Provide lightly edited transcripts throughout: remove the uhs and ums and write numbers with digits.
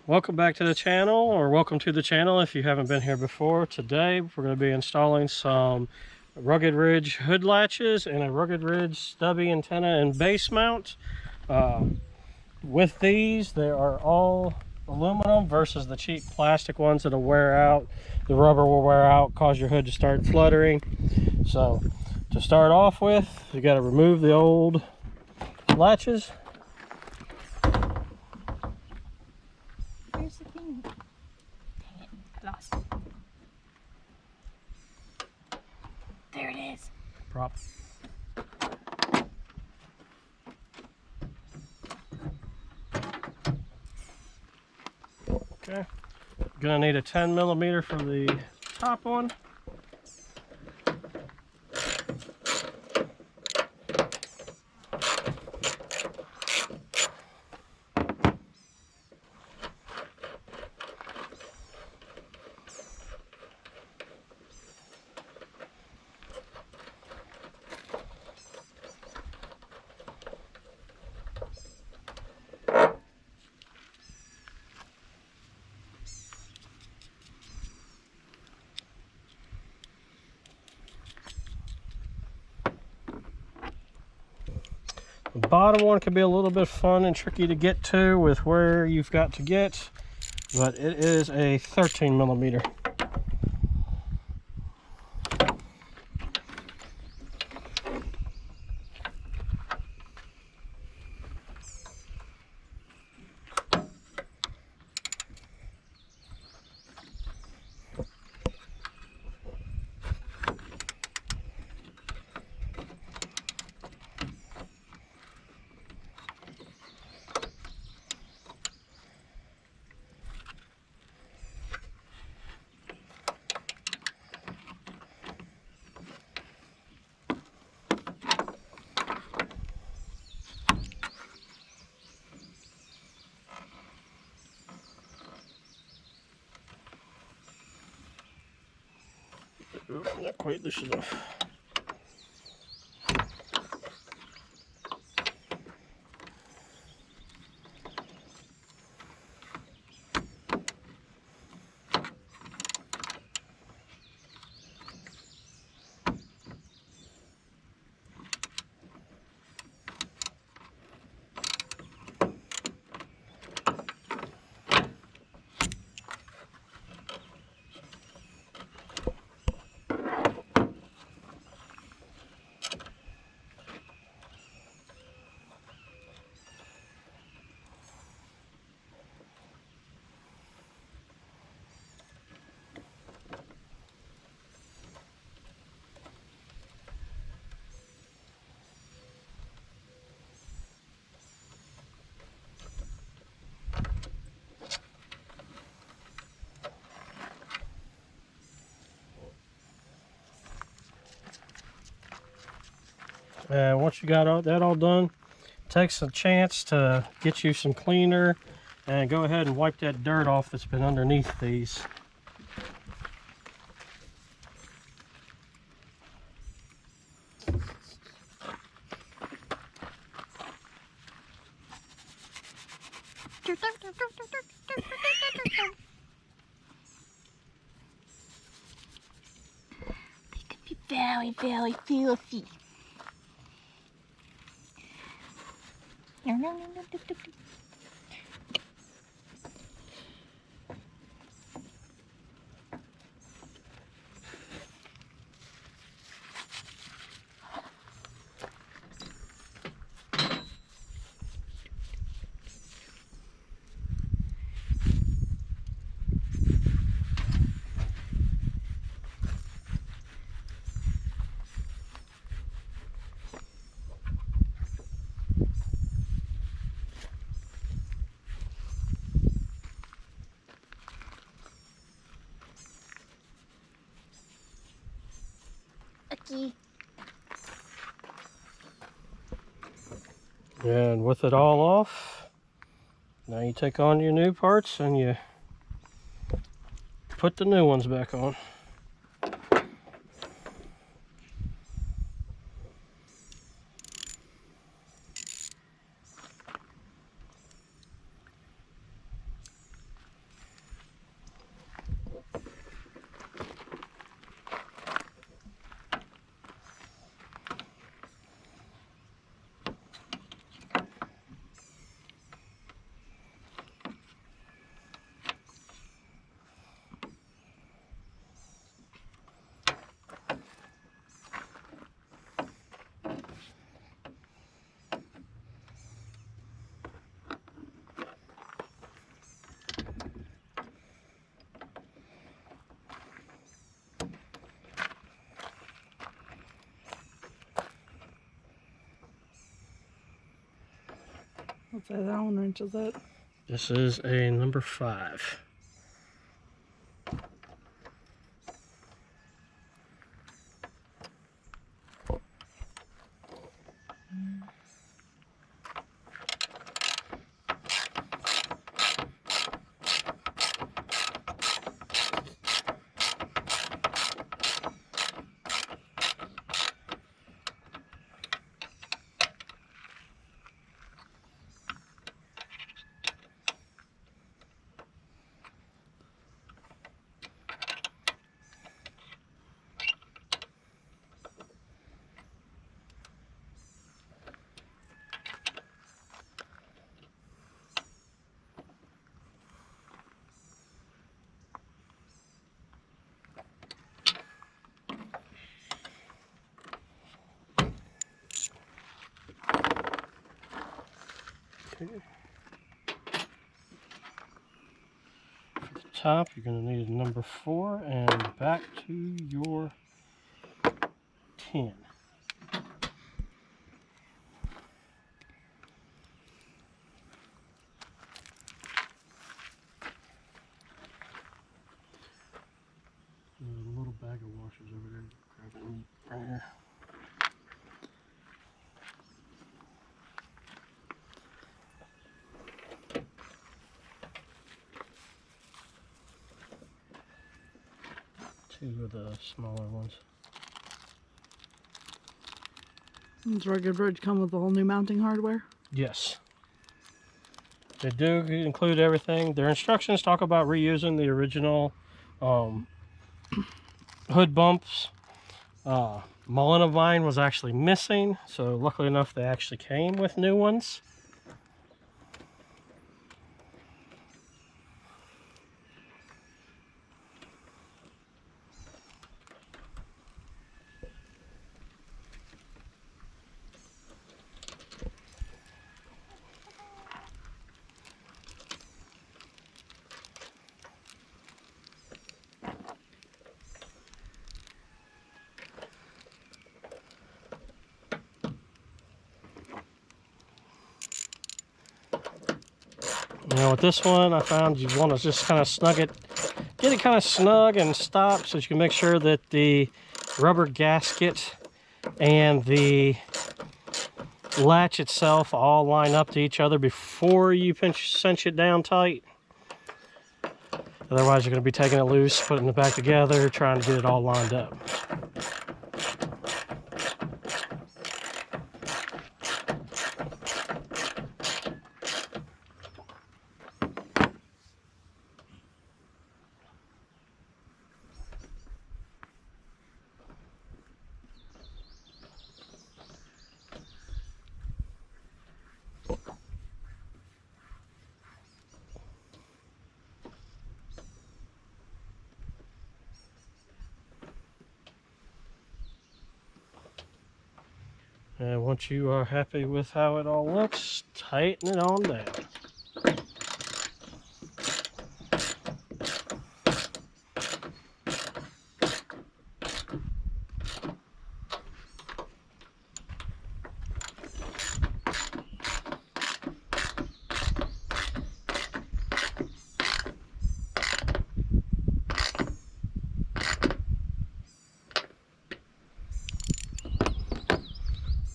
Welcome back to the channel, or welcome to the channel if you haven't been here before. Today we're going to be installing some Rugged Ridge hood latches and a Rugged Ridge stubby antenna and base mount. With these, they are all aluminum versus the cheap plastic ones that'll wear out. The rubber will wear out, cause your hood to start fluttering. So to start off with, you got to remove the old latches. Where's the thing? Dang it, I lost it. There it is. Prop. Okay. Gonna need a 10mm for the top one. The bottom one can be a little bit fun and tricky to get to with where you've got to get, but it is a 13mm. Not quite loose enough. And once you got that all done, takes a chance to get you some cleaner and go ahead and wipe that dirt off that's been underneath these. They could be very, very filthy. No. Okay. And with it all off, now you take on your new parts and you put the new ones back on. size Allen wrench is that? This is a number 5. Okay. For the top, you're going to need a number 4, and back to your 10. There's a little bag of washers over there. Grab it right here. Two of the smaller ones. Does Rugged Ridge come with all new mounting hardware? Yes. They do include everything. Their instructions talk about reusing the original hood bumps. Mullen of mine was actually missing, so luckily enough they actually came with new ones. Now with this one, I found you want to just kind of get it kind of snug and stop so you can make sure that the rubber gasket and the latch itself all line up to each other before you cinch it down tight. Otherwise you're going to be taking it loose, putting it back together, trying to get it all lined up. And once you are happy with how it all looks, tighten it on down.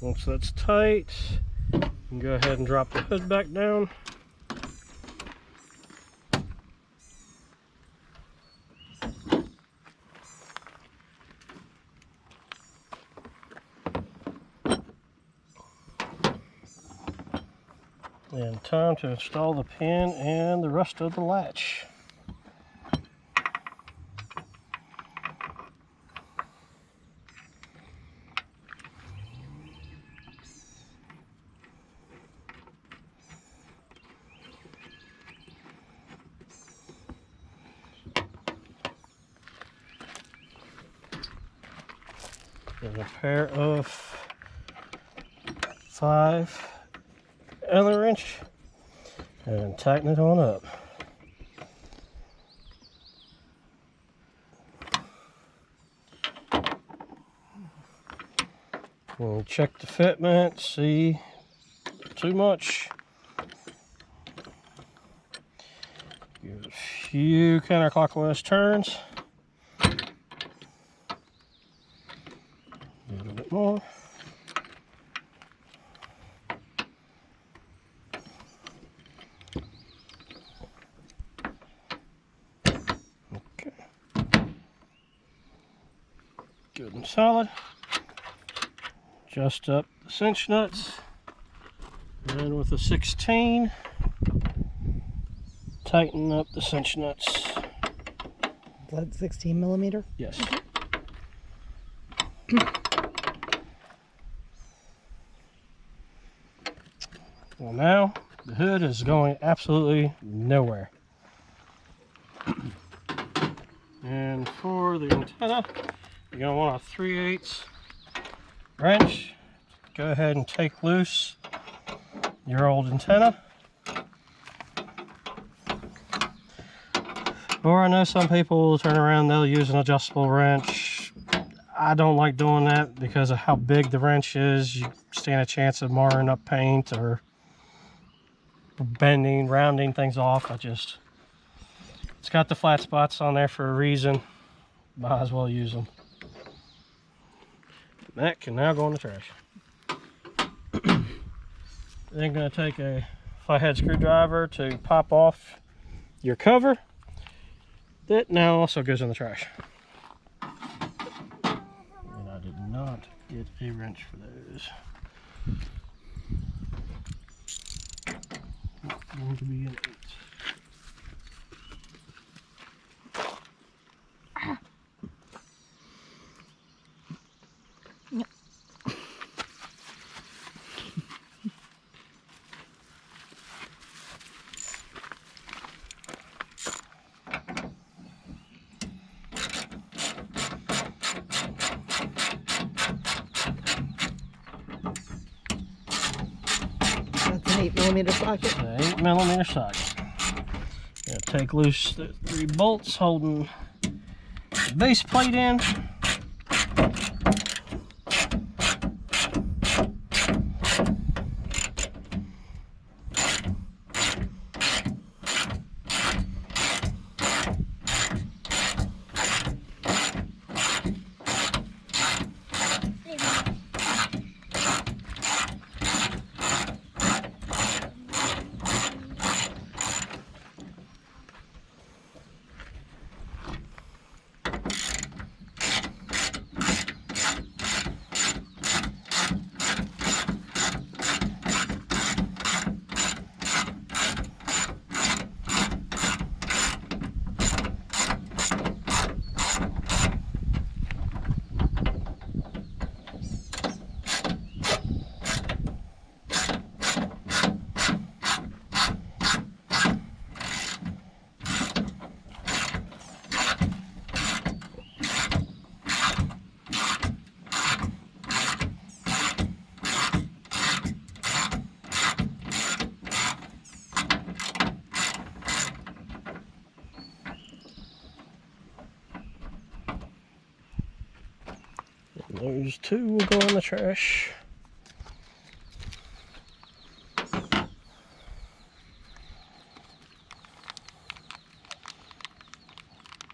Once that's tight, you can go ahead and drop the hood back down. And time to install the pin and the rest of the latch. And a pair of 5 Allen wrench and tighten it on up. We'll check the fitment, see too much, Give it a few counterclockwise turns. A little bit more. Okay. Good and solid. Adjust up the cinch nuts. And with a 16, tighten up the cinch nuts. Is that 16 millimeter? Yes. Well, now the hood is going absolutely nowhere. And for the antenna, you're going to want a 3/8 wrench. Go ahead and take loose your old antenna. Or I know some people will turn around, they'll use an adjustable wrench. I don't like doing that because of how big the wrench is. You stand a chance of marring up paint or bending, rounding things off. It's got the flat spots on there for a reason. Might as well use them. That can now go in the trash. Then going to take a flathead screwdriver to pop off your cover. That now also goes in the trash. And I did not get a wrench for those. Not going to be an 8. That's an 8 millimeter socket. The 8 millimeter socket. Gonna take loose the 3 bolts holding the base plate in. Those 2 will go in the trash.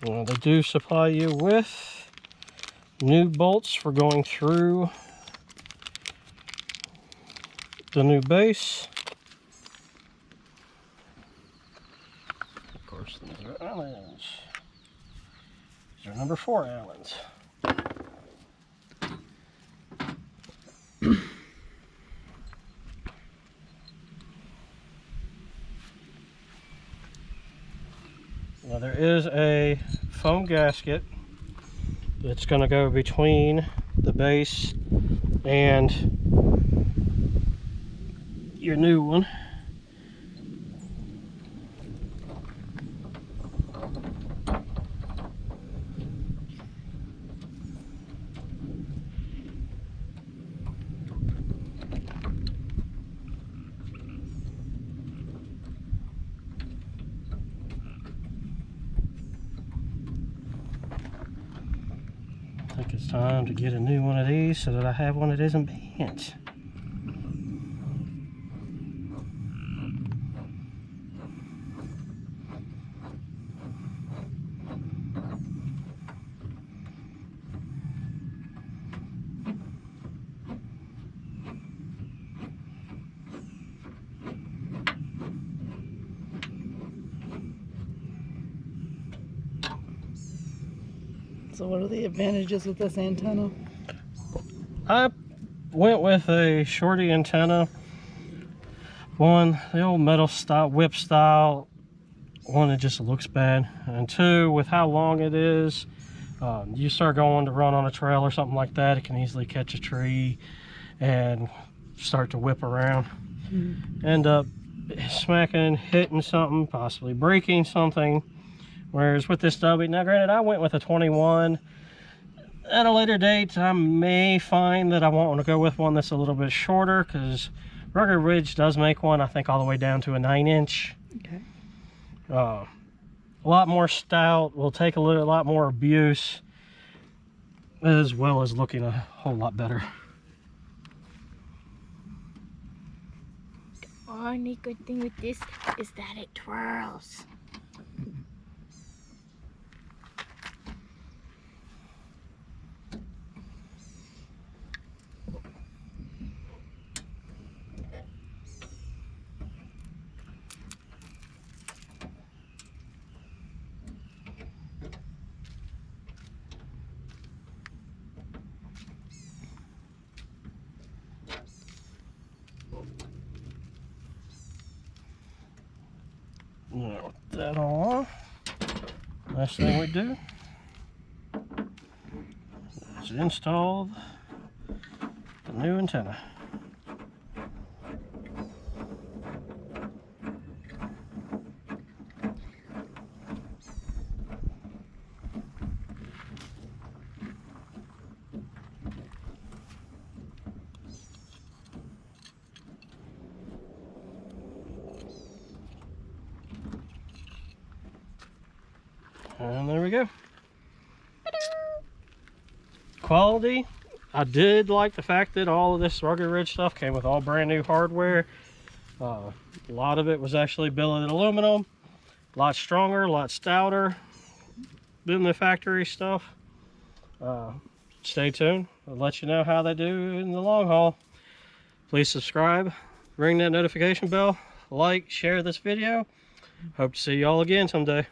Well, they do supply you with new bolts for going through the new base. Of course, these are Allens. These are number 4 Allens. Now there is a foam gasket that's going to go between the base and your new one. I think it's time to get a new one of these so that I have one that isn't bent. So what are the advantages with this antenna? I went with a shorty antenna. One, the old metal style, whip style. One, it just looks bad. And two, with how long it is, you start going to run on a trail or something like that, it can easily catch a tree and start to whip around. End up smacking, hitting something, possibly breaking something. Whereas with this stubby, now granted I went with a 21. At a later date I may find that I want to go with one that's a little bit shorter, because Rugged Ridge does make one, I think, all the way down to a 9-inch. Okay. A lot more stout, will take a lot more abuse, as well as looking a whole lot better. The only good thing with this is that it twirls. Now, with that on, last thing we do is install the new antenna. And there we go. Quality, I did like the fact that all of this Rugged Ridge stuff came with all brand new hardware. A lot of it was actually billet aluminum, a lot stronger, a lot stouter than the factory stuff. Stay tuned, I'll let you know how they do in the long haul. Please subscribe, ring that notification bell, like, share this video. Hope to see you all again someday.